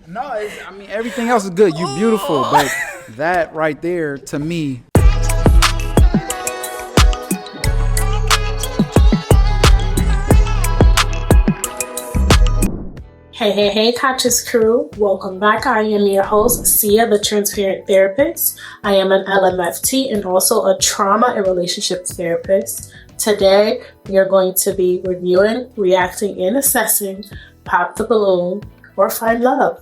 No, I mean, everything else is good. You beautiful, but that right there, to me. Hey, Conscious Crew. Welcome back. I am your host, Sia, the Transparent Therapist. I am an LMFT and also a trauma and relationship therapist. Today, we are going to be reviewing, reacting, and assessing Pop the Balloon or Find Love.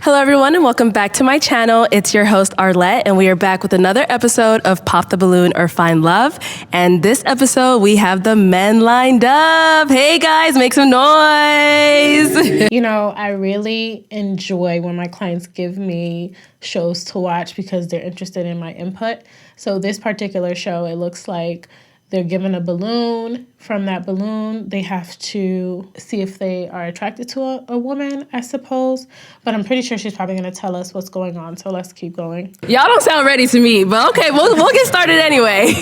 Hello, everyone, and welcome back to my channel. It's your host, Arlette, and we are back with another episode of Pop the Balloon or Find Love. And this episode, we have the men lined up. Hey, guys, make some noise. You know, I really enjoy when my clients give me shows to watch because they're interested in my input. So this particular show, it looks like they're given a balloon. From that balloon, they have to see if they are attracted to a woman, I suppose. But I'm pretty sure she's probably going to tell us what's going on. So let's keep going. Y'all don't sound ready to me, but okay, we'll get started anyway.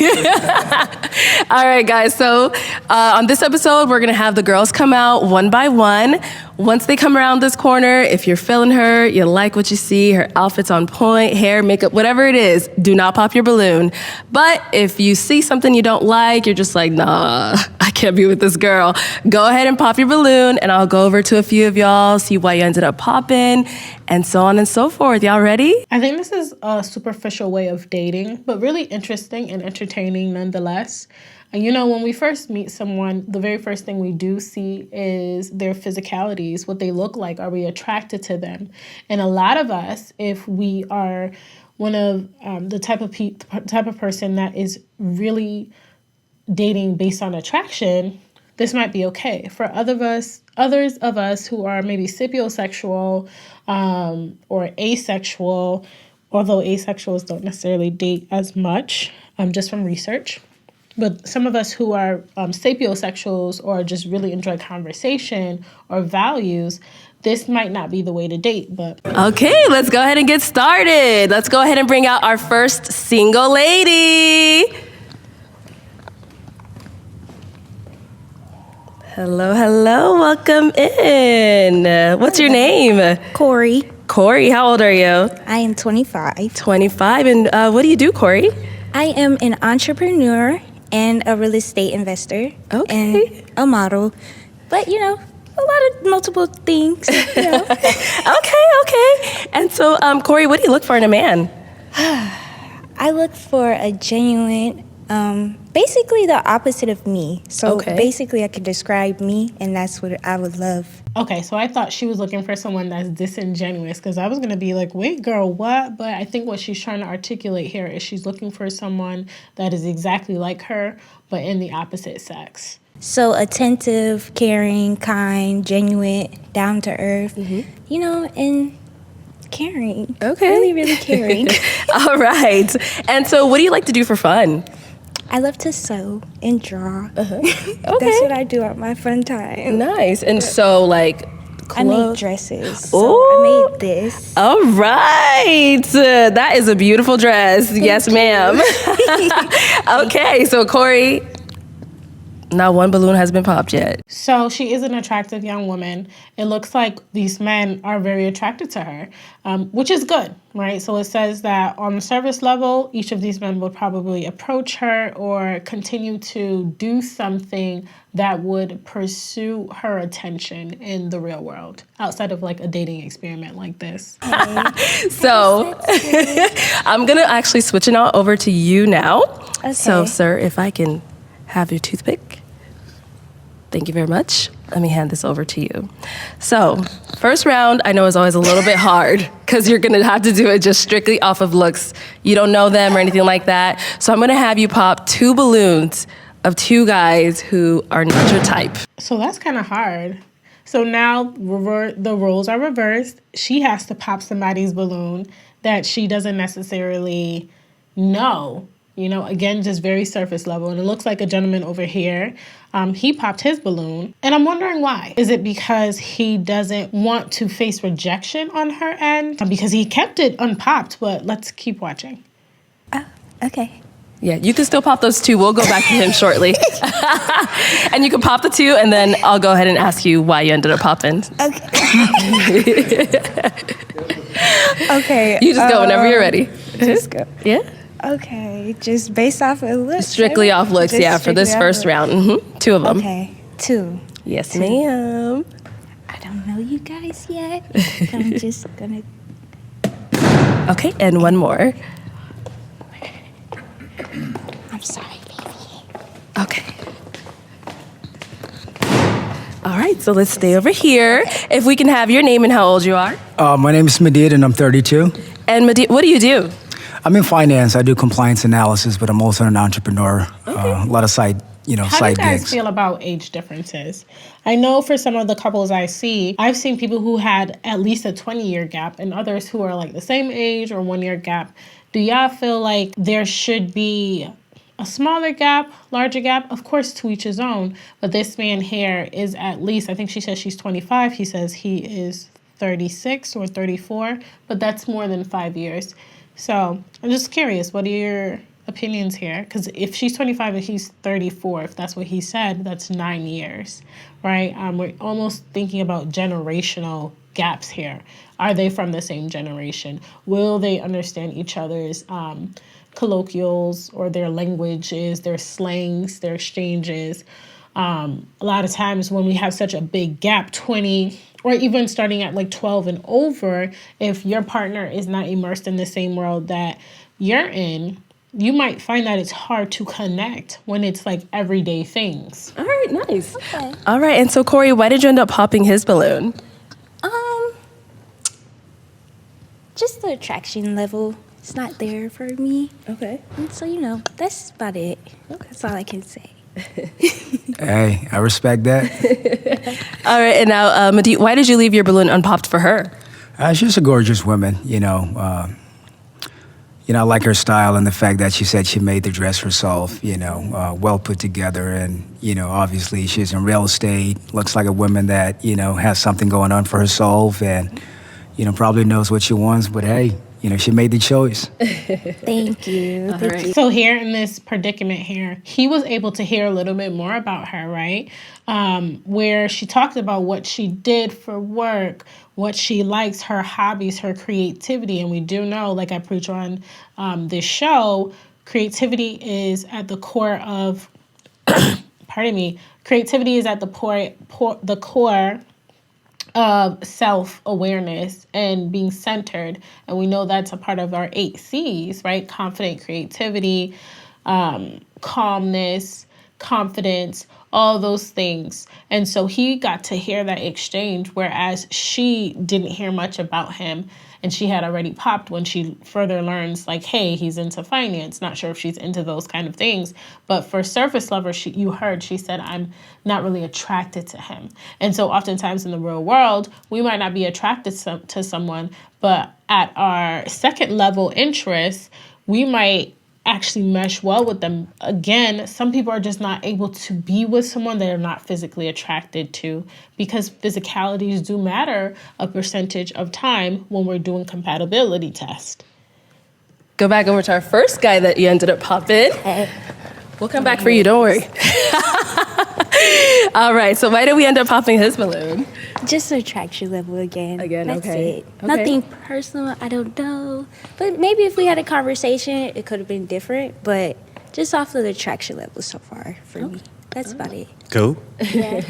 All right, guys. So on this episode, we're going to have the girls come out one by one. Once they come around this corner, if you're feeling her, you like what you see, her outfit's on point, hair, makeup, whatever it is, do not pop your balloon. But if you see something you don't like, you're just like, nah, I can't be with this girl, go ahead and pop your balloon, and I'll go over to a few of y'all, see why you ended up popping, and so on and so forth. Y'all ready? I think this is a superficial way of dating, but really interesting and entertaining nonetheless. And you know, when we first meet someone, the very first thing we do see is their physicalities, what they look like. Are we attracted to them? And a lot of us, if we are one of the type of person that is really dating based on attraction, this might be okay. For others of us who are maybe sapiosexual or asexual, although asexuals don't necessarily date as much, just from research. But some of us who are sapiosexuals or just really enjoy conversation or values, this might not be the way to date. But okay, let's go ahead and get started. Let's go ahead and bring out our first single lady. Hello, welcome in. What's your name? Corey. Corey, how old are you? I am 25. 25, and what do you do, Corey? I am an entrepreneur and a real estate investor. Okay. And a model. But, you know, a lot of multiple things. You know. Okay. And so, Corey, what do you look for in a man? I look for a genuine, basically the opposite of me. So basically I could describe me, and that's what I would love. Okay, so I thought she was looking for someone that's disingenuous, because I was going to be like, wait, girl, what? But I think what she's trying to articulate here is she's looking for someone that is exactly like her, but in the opposite sex. So attentive, caring, kind, genuine, down to earth, you know, and caring. Okay. Really, really caring. All right. And so what do you like to do for fun? I love to sew and draw. Okay. That's what I do at my fun time. Nice. And so, like, I make dresses. Oh, so I made this. All right. That is a beautiful dress. Yes, ma'am. Okay. So, Corey, not one balloon has been popped yet. So she is an attractive young woman. It looks like these men are very attracted to her, which is good, right? So it says that on the surface level, each of these men would probably approach her or continue to do something that would pursue her attention in the real world, outside of like a dating experiment like this. So I'm going to actually switch it out over to you now. Okay. So, sir, if I can have your toothpick. Thank you very much. Let me hand this over to you. So, first round, I know is always a little bit hard because you're gonna have to do it just strictly off of looks. You don't know them or anything like that. So I'm gonna have you pop 2 balloons of 2 guys who are not your type. So that's kind of hard. So now the roles are reversed. She has to pop somebody's balloon that she doesn't necessarily know. You know, again, just very surface level. And it looks like a gentleman over here. He popped his balloon. And I'm wondering why. Is it because he doesn't want to face rejection on her end? Because he kept it unpopped, but let's keep watching. Oh, okay. Yeah, you can still pop those 2. We'll go back to him shortly. And you can pop the 2, and then I'll go ahead and ask you why you ended up popping. Okay. Okay. You just go whenever you're ready. Just go. Yeah? Okay. Just based off of looks. Strictly off looks, for this first round. 2 of them. Okay. 2. Yes, ma'am. I don't know you guys yet. But I'm just gonna. Okay, and one more. I'm sorry, baby. Okay. All right, so let's stay over here. If we can have your name and how old you are. My name is Madid, and I'm 32. And Madid, what do you do? I'm in finance. I do compliance analysis, but I'm also an entrepreneur. A lot of side How side do you guys gigs. feel about age differences? I know for some of the couples I've seen people who had at least a 20-year gap and others who are like the same age or 1-year gap. Do y'all feel like there should be a smaller gap, larger gap? Of course, to each his own. But this man here is at least, I think she says she's 25. He says he is 36 or 34, but that's more than 5 years. So I'm just curious, what are your opinions here? Because if she's 25 and he's 34, if that's what he said, that's 9 years, right? We're almost thinking about generational gaps here. Are they from the same generation? Will they understand each other's colloquials or their languages, their slangs, their exchanges? A lot of times when we have such a big gap, 20 or even starting at like 12 and over, if your partner is not immersed in the same world that you're in, you might find that it's hard to connect when it's like everyday things. All right, nice. Okay. All right, and so Corey, why did you end up popping his balloon? Just the attraction level. It's not there for me. Okay. And so, that's about it. That's all I can say. Hey, I respect that. All right, and now, Madid, why did you leave your balloon unpopped for her? She's a gorgeous woman, I like her style and the fact that she said she made the dress herself, well put together. And, obviously she's in real estate, looks like a woman that, has something going on for herself and, probably knows what she wants. But hey, she made the choice. Thank you. Thank you. So here in this predicament here, he was able to hear a little bit more about her, right? Where she talked about what she did for work, what she likes, her hobbies, her creativity. And we do know, like I preach on this show, creativity is at the core of, creativity is at the core of self-awareness and being centered. And we know that's a part of our 8 C's, right? Confident, creativity, calmness, confidence, all those things. And so he got to hear that exchange, whereas she didn't hear much about him. And she had already popped when she further learns, like, hey, he's into finance. Not sure if she's into those kind of things. But for surface level, she said, I'm not really attracted to him. And so oftentimes in the real world, we might not be attracted to someone, but at our second level interest, we might actually mesh well with them. Again, some people are just not able to be with someone they're not physically attracted to, because physicalities do matter a percentage of time when we're doing compatibility tests. Go back over to our first guy that you ended up popping. Hey. We'll come back for you, don't worry. All right, so why did we end up popping his balloon? Just the attraction level again. That's okay. it. Okay. Nothing personal, I don't know. But maybe if we had a conversation, it could have been different. But just off of the attraction level so far for me. That's about it. Cool. Yeah.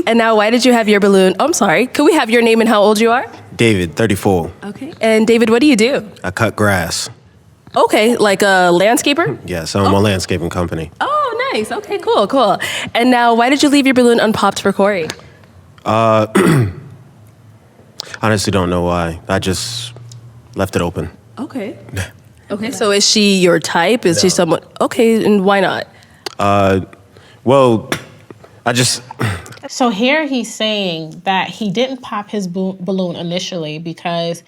And now, why did you have your balloon? Oh, I'm sorry. Could we have your name and how old you are? David, 34. Okay. And David, what do you do? I cut grass. Okay, like a landscaper? Yes, I'm a landscaping company. Oh, nice. Okay, cool. And now, why did you leave your balloon unpopped for Corey? Honestly, don't know why. I just left it open. Okay. Okay, so is she your type? Is she someone? Okay, and why not? Well, I just... So here he's saying that he didn't pop his balloon initially because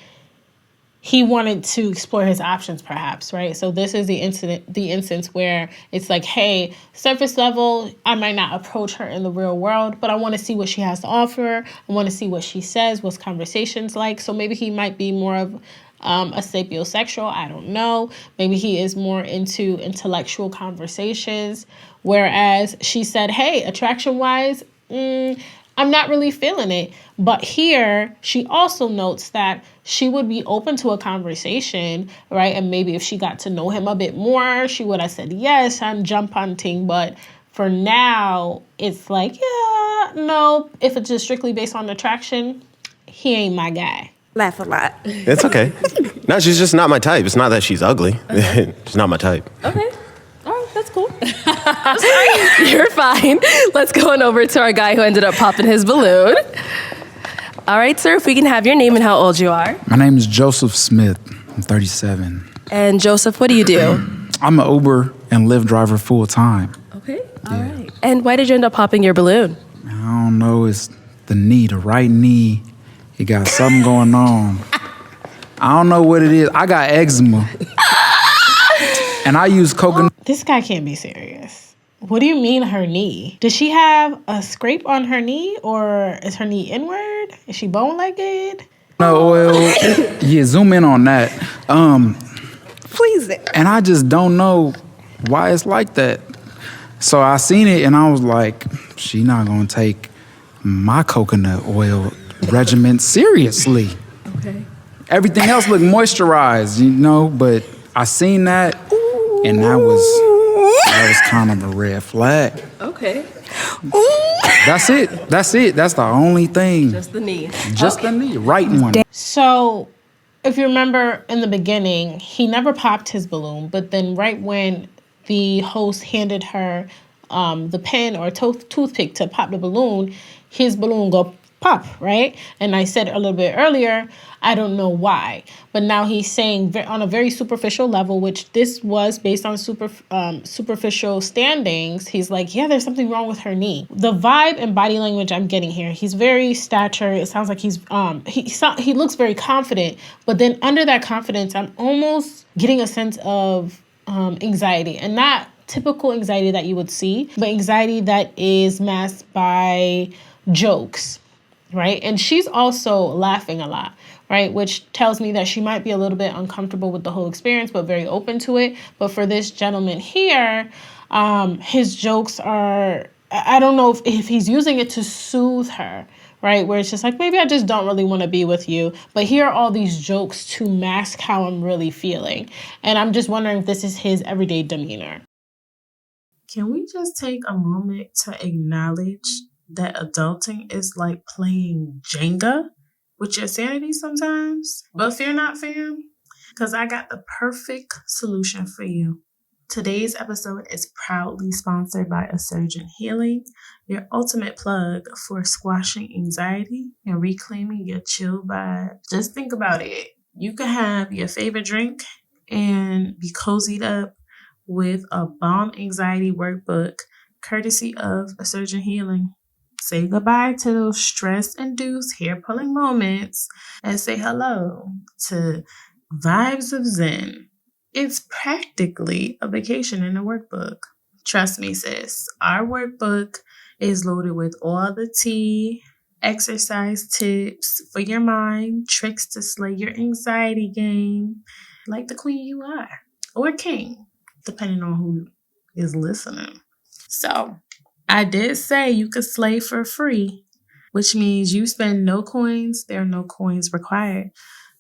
he wanted to explore his options, perhaps, right? So this is the instance where it's like, hey, surface level, I might not approach her in the real world, but I want to see what she has to offer. I want to see what she says, what's conversations like. So maybe he might be more of a sapiosexual. I don't know. Maybe he is more into intellectual conversations. Whereas she said, hey, attraction-wise, I'm not really feeling it. But here, she also notes that she would be open to a conversation, right? And maybe if she got to know him a bit more, she would have said, yes, I'm jump hunting. But for now, it's like, yeah, no. If it's just strictly based on attraction, he ain't my guy. Laugh a lot. It's okay. No, she's just not my type. It's not that she's ugly. She's not my type. Okay. All right, that's cool. You're fine. Let's go on over to our guy who ended up popping his balloon. All right, sir, if we can have your name and how old you are. My name is Joseph Smith. I'm 37. And Joseph, what do you do? I'm an Uber and Lyft driver full time. Okay, all right. And why did you end up popping your balloon? I don't know, it's the knee, the right knee. It got something going on. I don't know what it is. I got eczema. And I use coconut. This guy can't be serious. What do you mean her knee? Does she have a scrape on her knee, or is her knee inward? Is she bone-legged? Oil. Yeah, zoom in on that. Please. And I just don't know why it's like that. So I seen it and I was like, she not gonna take my coconut oil regimen seriously. Okay. Everything else looked moisturized, you know, but I seen that and that was kind of a red flag. Okay. That's it. That's the only thing. Just the knee. Just the knee. Right one. So, if you remember in the beginning, he never popped his balloon, but then right when the host handed her the pen or toothpick to pop the balloon, his balloon go pop, right? And I said a little bit earlier, I don't know why. But now he's saying on a very superficial level, which this was based on superficial standings, he's like, yeah, there's something wrong with her knee. The vibe and body language I'm getting here, he's very stature. It sounds like he looks very confident. But then under that confidence, I'm almost getting a sense of anxiety. And not typical anxiety that you would see, but anxiety that is masked by jokes. Right? And she's also laughing a lot, right? Which tells me that she might be a little bit uncomfortable with the whole experience, but very open to it. But for this gentleman here, his jokes are, I don't know if he's using it to soothe her, right? Where it's just like, maybe I just don't really want to be with you. But here are all these jokes to mask how I'm really feeling. And I'm just wondering if this is his everyday demeanor. Can we just take a moment to acknowledge that adulting is like playing Jenga with your sanity sometimes? But fear not, fam, because I got the perfect solution for you. Today's episode is proudly sponsored by A Surgeon Healing, your ultimate plug for squashing anxiety and reclaiming your chill vibe. Just think about it. You can have your favorite drink and be cozied up with a bomb anxiety workbook courtesy of A Surgeon Healing. Say goodbye to those stress-induced hair-pulling moments and say hello to vibes of Zen. It's practically a vacation in a workbook. Trust me, sis. Our workbook is loaded with all the tea, exercise tips for your mind, tricks to slay your anxiety game, like the queen you are, or king, depending on who is listening. So, I did say you could slay for free, which means you spend no coins. There are no coins required.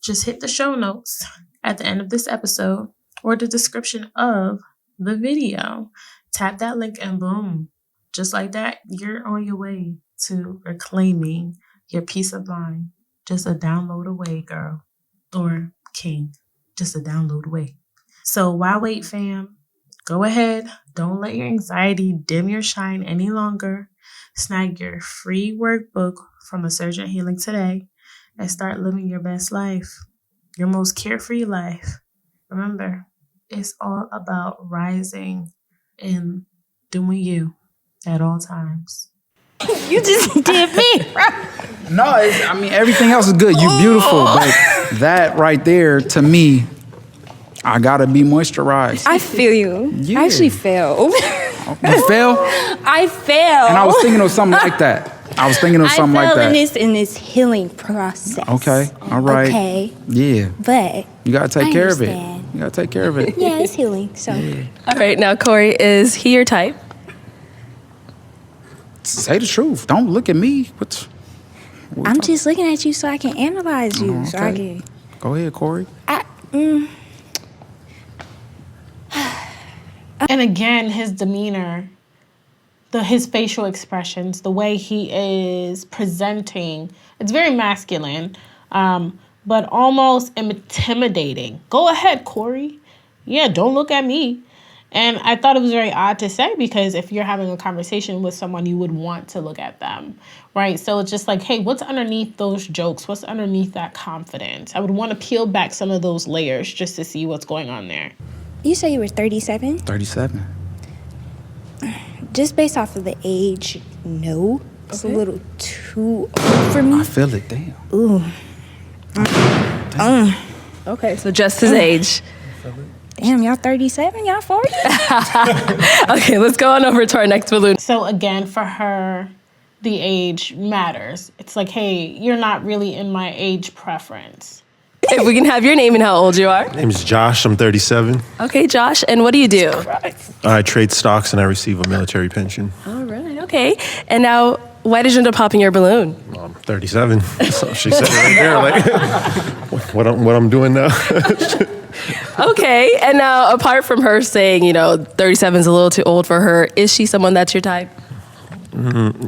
Just hit the show notes at the end of this episode or the description of the video. Tap that link and boom. Just like that, you're on your way to reclaiming your peace of mind. Just a download away, girl. Or king. Just a download away. So why wait, fam? Go ahead. Don't let your anxiety dim your shine any longer. Snag your free workbook from A Surgeon Healing today and start living your best life, your most carefree life. Remember, it's all about rising and doing you at all times. You just did me. No, everything else is good. You're beautiful, but that right there, to me, I gotta be moisturized. I feel you. Yeah. I actually failed. You fell? I failed. And I was thinking of something like that. I was thinking of something like I that. fell in this healing process. Okay, all right. Okay, Yeah, but you gotta take I care of it. understand. You gotta take care of it. yeah, it's healing. So All right, now Corey, is he your type? Say the truth. Don't look at me. I'm just looking at you so I can analyze you. So I Okay. can. Go ahead, Corey. And again, his demeanor, his facial expressions, the way he is presenting, it's very masculine, but almost intimidating. Go ahead, Corey. Yeah, don't look at me. And I thought it was very odd to say, because if you're having a conversation with someone, you would want to look at them, right? So it's just like, hey, what's underneath those jokes? What's underneath that confidence? I would want to peel back some of those layers just to see what's going on there. You say you were 37? 37. Just based off of the age, no. It's a little too old for me. I feel it. Damn. Ooh. Okay, so just his age. Damn, y'all 37? Y'all 40? Okay, let's go on over to our next balloon. So again, for her, the age matters. It's like, hey, you're not really in my age preference. If we can have your name and how old you are. My name is Josh. I'm 37. Okay, Josh, and what do you do? I trade stocks and I receive a military pension. All right, okay. And now, why did you end up popping your balloon? I'm 37. So she said right there, like, what I'm doing now. Okay, and now apart from her saying, 37 is a little too old for her, is she someone that's your type?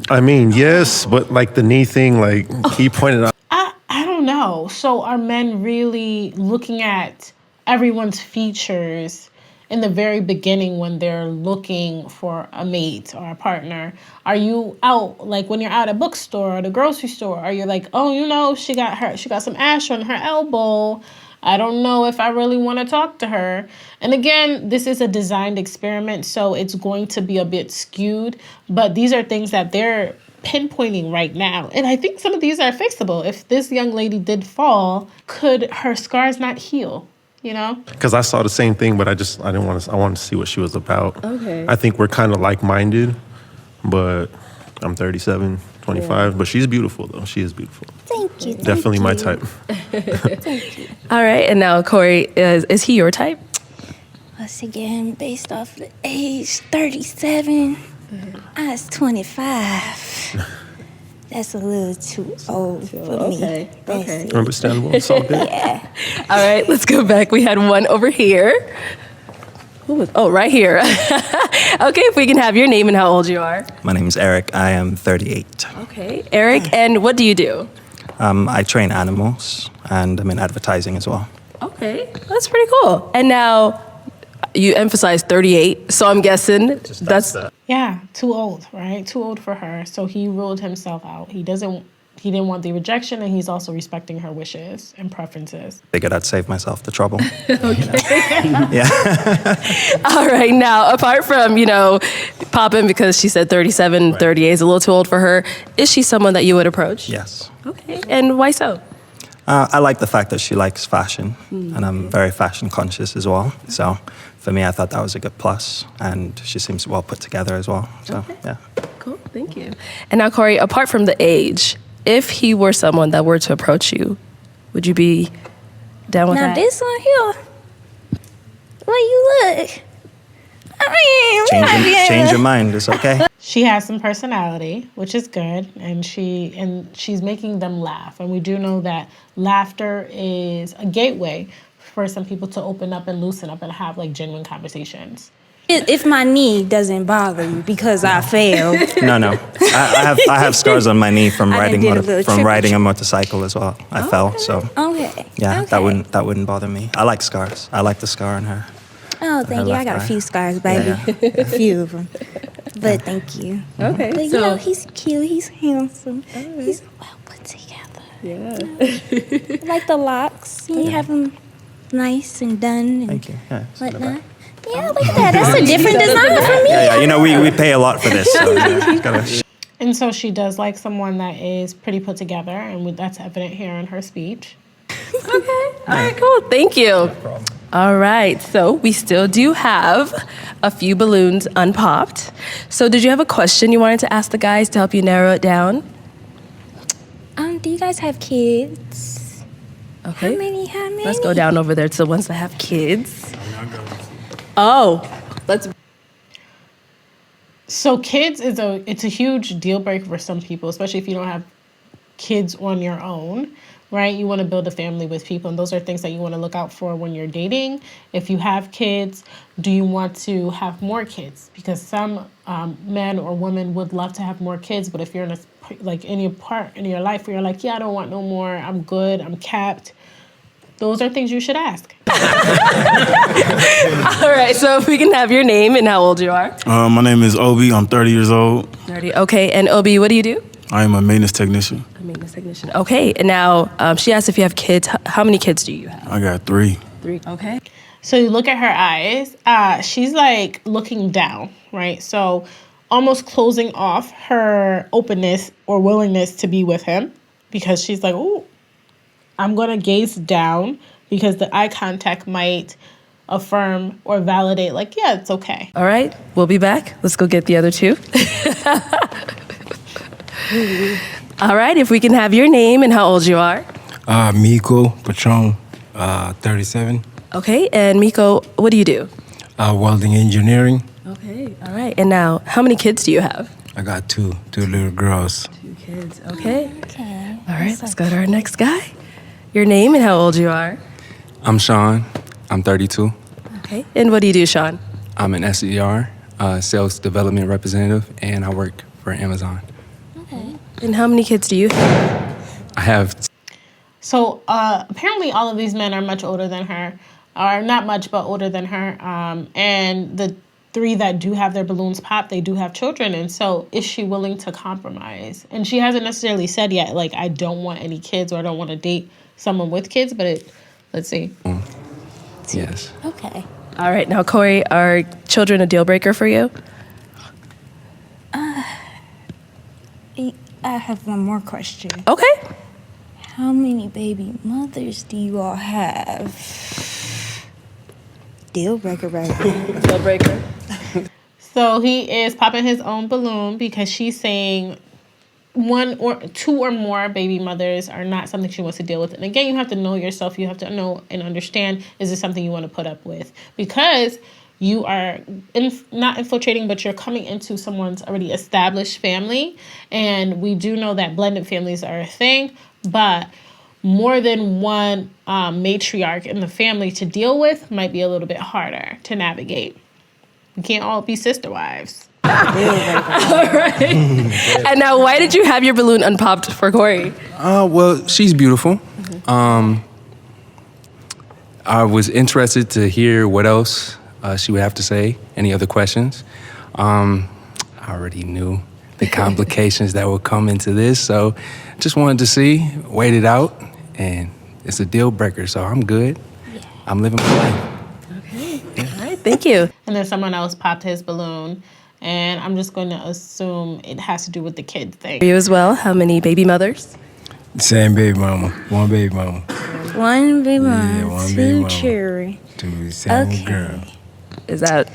I mean, yes, but like the knee thing, like he pointed out. I don't know. So are men really looking at everyone's features in the very beginning when they're looking for a mate or a partner? Are you out, like when you're out at bookstore or the grocery store, are you like, oh, she got some ash on her elbow. I don't know if I really want to talk to her. And again, this is a designed experiment, so it's going to be a bit skewed. But these are things that they're pinpointing right now. And I think some of these are fixable. If this young lady did fall, could her scars not heal? Because I saw the same thing, but I wanted to see what she was about. Okay. I think we're kind of like-minded, but I'm 37, 25, but she's beautiful though. She is beautiful. Thank you. Definitely my type. All right, and now Corey, is he your type? Once again, based off the age, 37. I was 25. That's a little too old for me. Okay. Understandable. It's all good. Yeah. All right, let's go back. We had one over here. Right here. Okay, if we can have your name and how old you are. My name is Eric. I am 38. Okay, Eric, and what do you do? I train animals, and I'm in advertising as well. Okay, that's pretty cool. And now you emphasize 38, so I'm guessing that's Yeah, too old, right? Too old for her. So he ruled himself out. He didn't want the rejection, and he's also respecting her wishes and preferences. Figured I'd save myself the trouble. Yeah. all right. Now, apart from, popping because she said 37, 38 is a little too old for her, is she someone that you would approach? Yes. Okay, and why so? I like the fact that she likes fashion, and I'm very fashion conscious as well. So for me, I thought that was a good plus, and she seems well put together as well. So, yeah. Cool, thank you. And now, Corey, apart from the age, if he were someone that were to approach you, would you be down with Now that? this one here, where you look? I mean, Change your mind. It's okay. She has some personality, which is good, and she's making them laugh. And we do know that laughter is a gateway for some people to open up and loosen up and have like genuine conversations. If my knee doesn't bother you because I failed. No. I have scars on my knee from I riding done did a little riding a motorcycle as well. I fell, so Okay. yeah, okay. that wouldn't bother me. I like scars. I like the scar on her. Oh, thank you. I left got a eye. few scars, baby. A few of them. But thank you. Okay, But so he's cute. He's handsome. He's well put together. Yeah. I like the locks. You have them nice and done and Thank you. Yeah, it's not whatnot. bad. Yeah, look at that. That's a different design for me. Yeah. We pay a lot for this. So, gotta, And so she does like someone that is pretty put together, and that's evident here in her speech. all right, cool. Thank you. All right, so we still do have a few balloons unpopped. So did you have a question you wanted to ask the guys to help you narrow it down? guys have kids? Okay. How many? How many? Let's go down over there to the ones that have kids. Oh, let's. So kids it's a huge deal breaker for some people, especially if you don't have kids on your own, right? You want to build a family with people, and those are things that you want to look out for when you're dating. If you have kids, do you want to have more kids? Because some men or women would love to have more kids, but if you're in any part in your life where you're like, yeah, I don't want no more, I'm good, I'm capped, those are things you should ask. All right, so if we can have your name and how old you are. My name is Obi. I'm 30 years old. 30. Okay, and Obi, what do you do? I am a maintenance technician. A maintenance technician. Okay, and now she asked if you have kids. How many kids do you have? I got 3. 3. Okay. So you look at her eyes, she's like looking down, right? So almost closing off her openness or willingness to be with him, because she's like, oh, I'm going to gaze down, because the eye contact might affirm or validate, like, yeah, it's okay. All right, we'll be back. Let's go get the other 2. All right, if we can have your name and how old you are. Miko Patron, 37. Okay, and Miko, what do you do? Welding engineering. Okay, all right. And now, how many kids do you have? I got 2 little girls. 2 kids. Okay. Okay. All right, let's go to our next guy. Your name and how old you are. I'm Sean. I'm 32. Okay, and what do you do, Sean? I'm an SDR, sales development representative, and I work for Amazon. Okay. And how many kids do you have? I have So apparently all of these men are much older than her, or not much, but older than her. And the 3 that do have their balloons popped, they do have children. And so is she willing to compromise? And she hasn't necessarily said yet, like, I don't want any kids, or I don't want to date someone with kids, but let's see. yes. Okay. All right, now, Corey, are children a deal breaker for you? I have one more question. Okay. How many baby mothers do you all have? Deal breaker, baby. Deal breaker. So he is popping his own balloon because she's saying 1 or 2 or more baby mothers are not something she wants to deal with. And again, you have to know yourself. You have to know and understand, is this something you want to put up with? Because you are not infiltrating, but you're coming into someone's already established family. And we do know that blended families are a thing, but more than one matriarch in the family to deal with might be a little bit harder to navigate. We can't all be sister wives. All right. And now, why did you have your balloon unpopped for Corey? Well, she's beautiful. I was interested to hear what else she would have to say. Any other questions? I already knew the complications that would come into this, so just wanted to see, wait it out, and it's a deal breaker, so I'm good. Yeah. I'm living my life. Okay. All right, thank you. And then someone else popped his balloon, and I'm just going to assume it has to do with the kid thing. For you as well, how many baby mothers? Same baby mama. 1 baby mama. One baby mama, Yeah, 1 baby 2 mama. cherry. 2 same Okay. girl. Is that,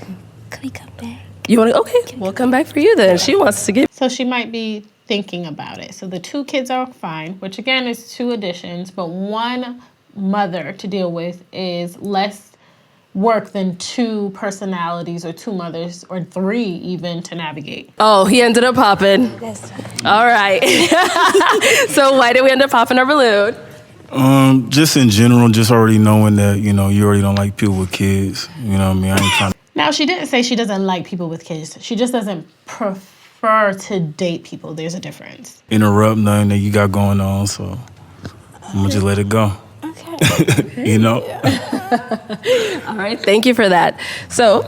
Can we come back? you want to, okay, we'll come back for you then. She wants to get, So she might be thinking about it. So the 2 kids are fine, which again is 2 additions, but 1 mother to deal with is less work than 2 personalities or 2 mothers or 3 even to navigate. oh, he ended up popping. That's fine. All right. So why did we end up popping our balloon? Just in general, just already knowing that, you already don't like people with kids. You know what I mean? I ain't trying to. Now, she didn't say she doesn't like people with kids. She just doesn't prefer to date people. There's a difference. Interrupt nothing that you got going on, so I'm gonna just let it go. Okay. All right, thank you for that. So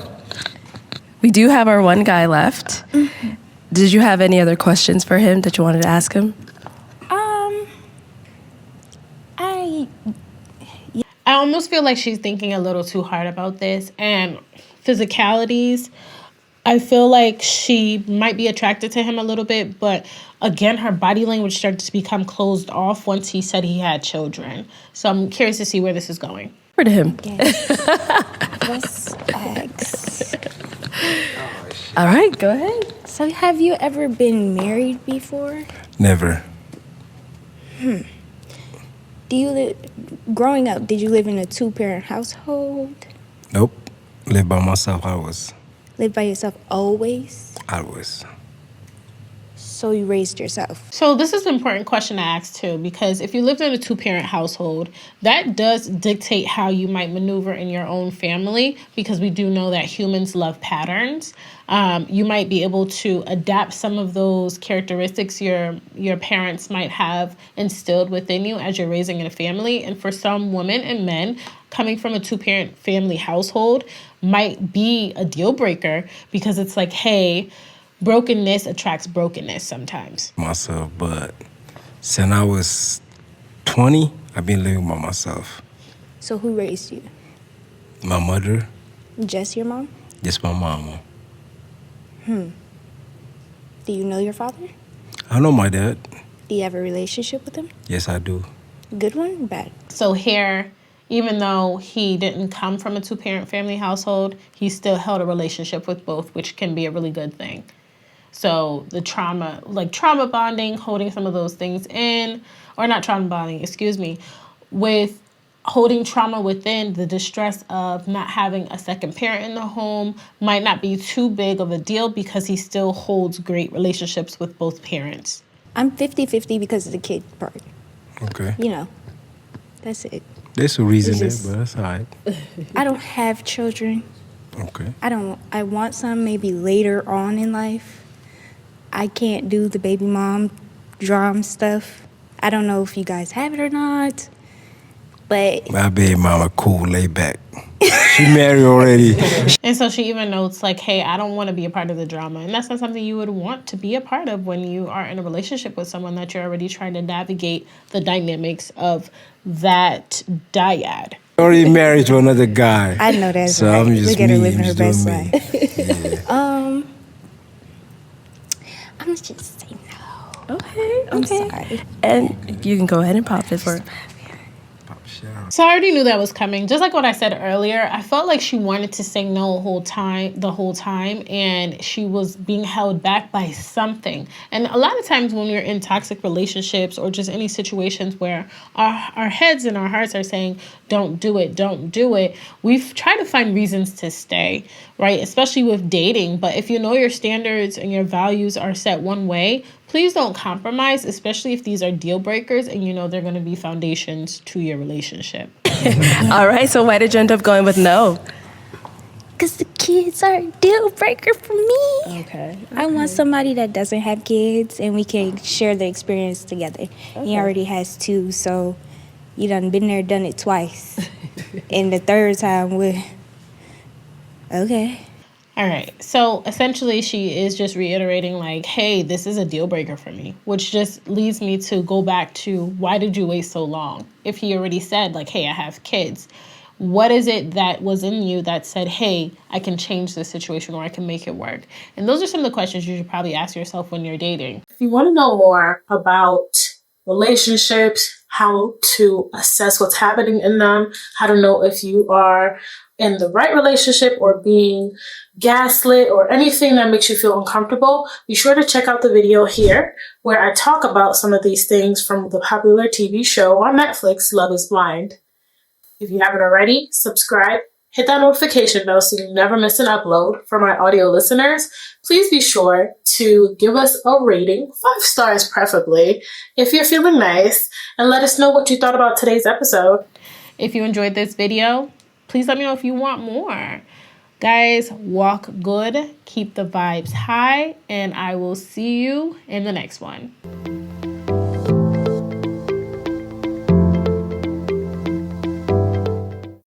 we do have our one guy left. Did you have any other questions for him that you wanted to ask him? I almost feel like she's thinking a little too hard about this. And physicalities, I feel like she might be attracted to him a little bit. But again, her body language started to become closed off once he said he had children. So I'm curious to see where this is going. Over to him. Yes. Let's ask. All right, go ahead. So, have you ever been married before? Never. Growing up, did you live in a 2-parent household? Nope. Live by myself. Live by yourself always? Always. So you raised yourself? So this is an important question to ask too, because if you lived in a 2-parent household, that does dictate how you might maneuver in your own family, because we do know that humans love patterns. You might be able to adapt some of those characteristics your parents might have instilled within you as you're raising in a family. And for some women and men, coming from a 2-parent family household might be a deal breaker, because it's like, hey, brokenness attracts brokenness sometimes. Myself, but since I was 20, I've been living by myself. So who raised you? My mother, Just your mom? just my mama. Do you know your father? I know my dad. Do you have a relationship with him? Yes, I do. Good one? Bad? So here, even though he didn't come from a 2-parent family household, he still held a relationship with both, which can be a really good thing. So the trauma bonding, holding some of those things in, or not trauma bonding, excuse me, with holding trauma within, the distress of not having a second parent in the home might not be too big of a deal, because he still holds great relationships with both parents. I'm 50-50 because of the kid part. Okay. You know, that's it. There's a reason It's there, just- but that's all right. I don't have children. Okay. I want some maybe later on in life. I can't do the baby mom drama stuff. I don't know if you guys have it or not, but My baby mama cool, laid back. She married already. And so she even notes like, hey, I don't want to be a part of the drama. And that's not something you would want to be a part of when you are in a relationship with someone that you're already trying to navigate the dynamics of that dyad. Already married to another guy. I know that's So right. I'm just Look at her me, living I'm her just best doing me. life. Yeah. I'm just saying no. Okay. I'm sorry. And you can go ahead and pop it for. So I already knew that was coming. Just like what I said earlier, I felt like she wanted to say no the whole time, and she was being held back by something. And a lot of times when we're in toxic relationships or just any situations where our heads and our hearts are saying, don't do it, we've tried to find reasons to stay, right? Especially with dating. But if you know your standards and your values are set one way, please don't compromise, especially if these are deal breakers and you know they're going to be foundations to your relationship. All right. So why did you end up going with no? Because the kids are a deal breaker for me. Okay. I want somebody that doesn't have kids and we can share the experience together. He already has 2, so you done been there, done it twice. And the third time okay. All right. So essentially, she is just reiterating, like, hey, this is a deal breaker for me, which just leads me to go back to why did you wait so long? If he already said, like, hey, I have kids, what is it that was in you that said, hey, I can change this situation or I can make it work? And those are some of the questions you should probably ask yourself when you're dating. If you want to know more about relationships, how to assess what's happening in them, how to know if you are in the right relationship or being gaslit or anything that makes you feel uncomfortable, be sure to check out the video here where I talk about some of these things from the popular TV show on Netflix, Love is Blind. If you haven't already, subscribe, hit that notification bell so you never miss an upload. For my audio listeners, please be sure to give us a rating, 5 stars preferably, if you're feeling nice, and let us know what you thought about today's episode. If you enjoyed this video, please let me know if you want more. Guys, walk good, keep the vibes high, and I will see you in the next one.